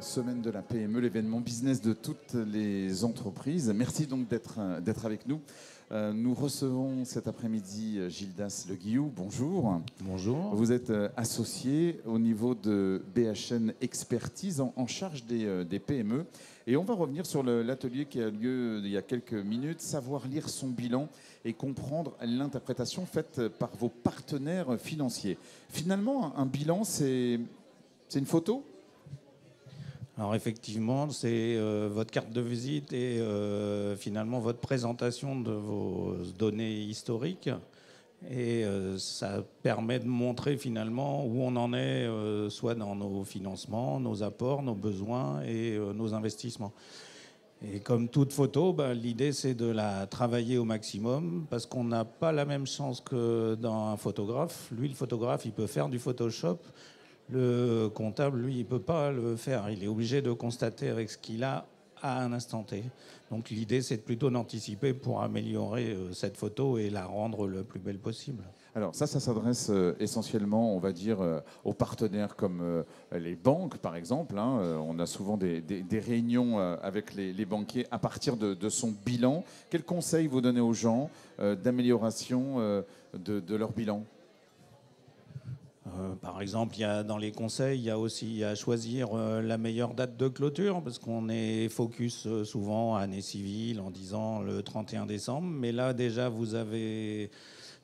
semaine de la PME, l'événement business de toutes les entreprises. Merci donc d'être avec nous. Nous recevons cet après-midi Gildas Le Guillou. Bonjour. Bonjour. Vous êtes associé au niveau de BHN Expertise en charge des PME. Et on va revenir sur l'atelier qui a lieu il y a quelques minutes, savoir lire son bilan et comprendre l'interprétation faite par vos partenaires financiers. Finalement, un bilan, c'est une photo ? Alors effectivement, c'est votre carte de visite et finalement votre présentation de vos données historiques. Et ça permet de montrer finalement où on en est, soit dans nos financements, nos apports, nos besoins et nos investissements. Et comme toute photo, l'idée c'est de la travailler au maximum parce qu'on n'a pas la même chance que dans un photographe. Lui, le photographe, il peut faire du Photoshop. Le comptable, lui, il ne peut pas le faire. Il est obligé de constater avec ce qu'il a à un instant T. Donc l'idée, c'est plutôt d'anticiper pour améliorer cette photo et la rendre le plus belle possible. Alors ça s'adresse essentiellement, on va dire, aux partenaires comme les banques, par exemple. On a souvent des réunions avec les banquiers à partir de son bilan. Quels conseils vous donnez aux gens d'amélioration de leur bilan ? Par exemple, dans les conseils, il y a aussi à choisir la meilleure date de clôture, parce qu'on est focus souvent à année civile en disant le 31 décembre. Mais là, déjà, vous avez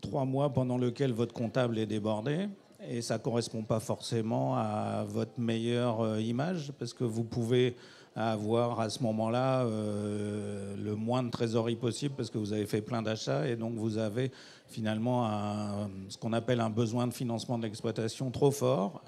3 mois pendant lesquels votre comptable est débordé. Et ça ne correspond pas forcément à votre meilleure image, parce que vous pouvez avoir à ce moment-là le moins de trésorerie possible, parce que vous avez fait plein d'achats, et donc vous avez finalement ce qu'on appelle un besoin de financement de l'exploitation trop fort,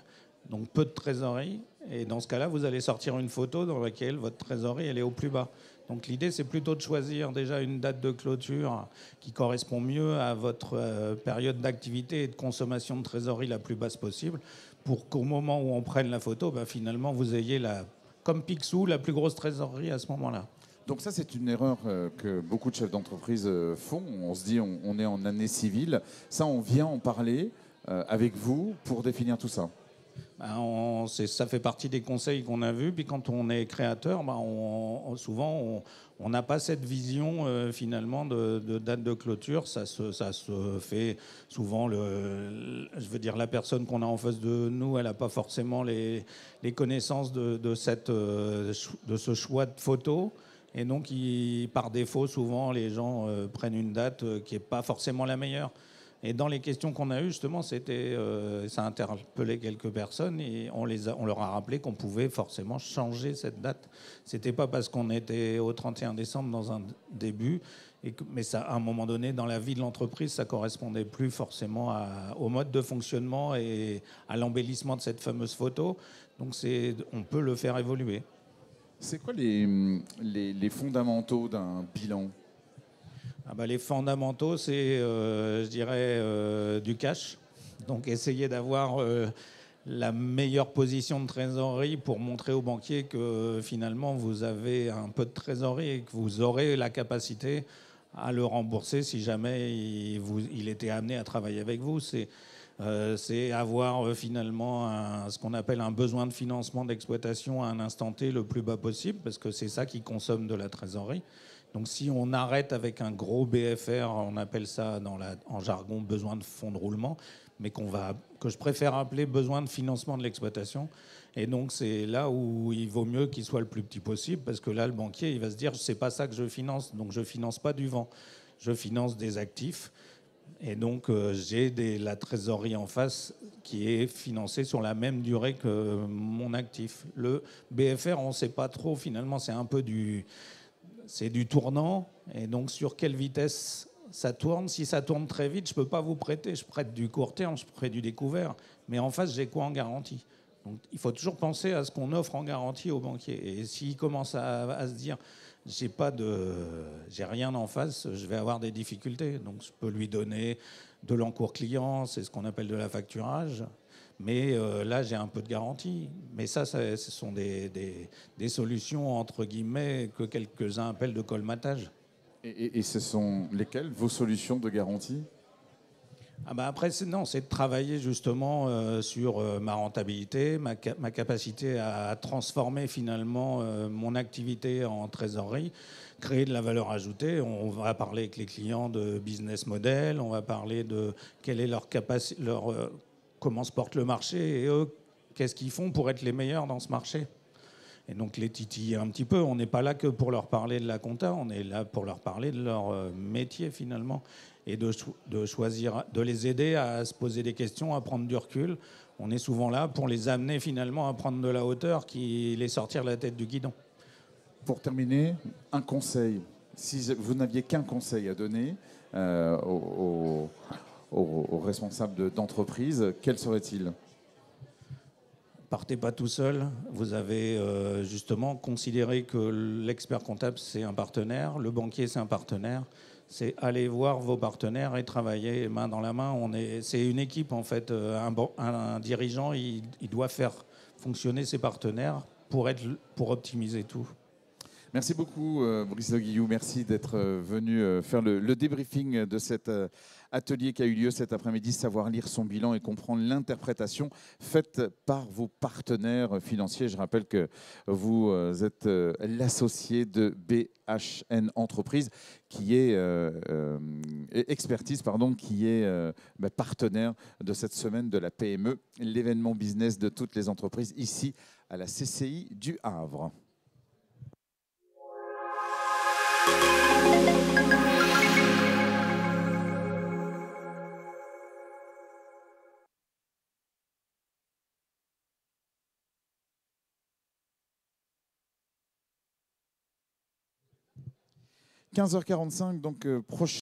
donc peu de trésorerie. Et dans ce cas-là, vous allez sortir une photo dans laquelle votre trésorerie elle est au plus bas. Donc l'idée, c'est plutôt de choisir déjà une date de clôture qui correspond mieux à votre période d'activité et de consommation de trésorerie la plus basse possible, pour qu'au moment où on prenne la photo, finalement, vous ayez, comme Picsou, la plus grosse trésorerie à ce moment-là. Donc ça, c'est une erreur que beaucoup de chefs d'entreprise font. On se dit, on est en année civile. Ça, on vient en parler avec vous pour définir tout ça. Ça fait partie des conseils qu'on a vus. Puis quand on est créateur, souvent, on n'a pas cette vision finalement de date de clôture. Ça se fait souvent. La personne qu'on a en face de nous, elle n'a pas forcément les connaissances de ce choix de photo. Et donc, par défaut, souvent, les gens prennent une date qui n'est pas forcément la meilleure. Et dans les questions qu'on a eues, justement, ça a interpellé quelques personnes et on leur a rappelé qu'on pouvait forcément changer cette date. C'était pas parce qu'on était au 31 décembre dans un début, mais ça, à un moment donné, dans la vie de l'entreprise, ça correspondait plus forcément au mode de fonctionnement et à l'embellissement de cette fameuse photo. Donc on peut le faire évoluer. C'est quoi les fondamentaux d'un bilan ? Les fondamentaux, c'est, je dirais, du cash. Donc, essayer d'avoir la meilleure position de trésorerie pour montrer aux banquiers que finalement, vous avez un peu de trésorerie et que vous aurez la capacité à le rembourser si jamais il était amené à travailler avec vous. C'est avoir finalement ce qu'on appelle un besoin de financement d'exploitation à un instant T le plus bas possible, parce que c'est ça qui consomme de la trésorerie. Donc si on arrête avec un gros BFR, on appelle ça en jargon besoin de fonds de roulement, mais que je préfère appeler besoin de financement de l'exploitation. Et donc c'est là où il vaut mieux qu'il soit le plus petit possible, parce que là le banquier il va se dire c'est pas ça que je finance, donc je finance pas du vent, je finance des actifs. Et donc j'ai la trésorerie en face qui est financée sur la même durée que mon actif. Le BFR, on ne sait pas trop finalement, c'est du tournant, et donc sur quelle vitesse ça tourne. Si ça tourne très vite, je ne peux pas vous prêter. Je prête du court terme, je prête du découvert. Mais en face, j'ai quoi en garantie ? Donc il faut toujours penser à ce qu'on offre en garantie aux banquiers. Et s'il commence à se dire j'ai rien en face, je vais avoir des difficultés. Donc je peux lui donner de l'encours client, c'est ce qu'on appelle de la facturage. Mais là, j'ai un peu de garantie. Mais ce sont des solutions, entre guillemets, que quelques-uns appellent de colmatage. Et ce sont lesquelles, vos solutions de garantie ? Après, non, c'est de travailler justement sur ma rentabilité, ma capacité à transformer finalement mon activité en trésorerie, créer de la valeur ajoutée. On va parler avec les clients de business model, on va parler de quelle est leur capacité, comment se porte le marché et eux, qu'est-ce qu'ils font pour être les meilleurs dans ce marché. Et donc les titiller un petit peu. On n'est pas là que pour leur parler de la compta, on est là pour leur parler de leur métier finalement et de choisir, de les aider à se poser des questions, à prendre du recul. On est souvent là pour les amener finalement à prendre de la hauteur, qui les sortir la tête du guidon. Pour terminer, un conseil. Si vous n'aviez qu'un conseil à donner aux responsables d'entreprise, quel serait-il? Partez pas tout seul. Vous avez justement considéré que l'expert comptable, c'est un partenaire, le banquier, c'est un partenaire. C'est aller voir vos partenaires et travailler main dans la main. C'est une équipe, en fait. Un dirigeant, il doit faire fonctionner ses partenaires pour optimiser tout. Merci beaucoup, Brice Le Guillou. Merci d'être venu faire le débriefing de cet atelier qui a eu lieu cet après-midi, savoir lire son bilan et comprendre l'interprétation faite par vos partenaires financiers. Je rappelle que vous êtes l'associé de BHN Entreprise, qui est expertise, pardon, qui est partenaire de cette semaine de la PME, l'événement business de toutes les entreprises ici à la CCI du Havre. – 15h45, donc prochain.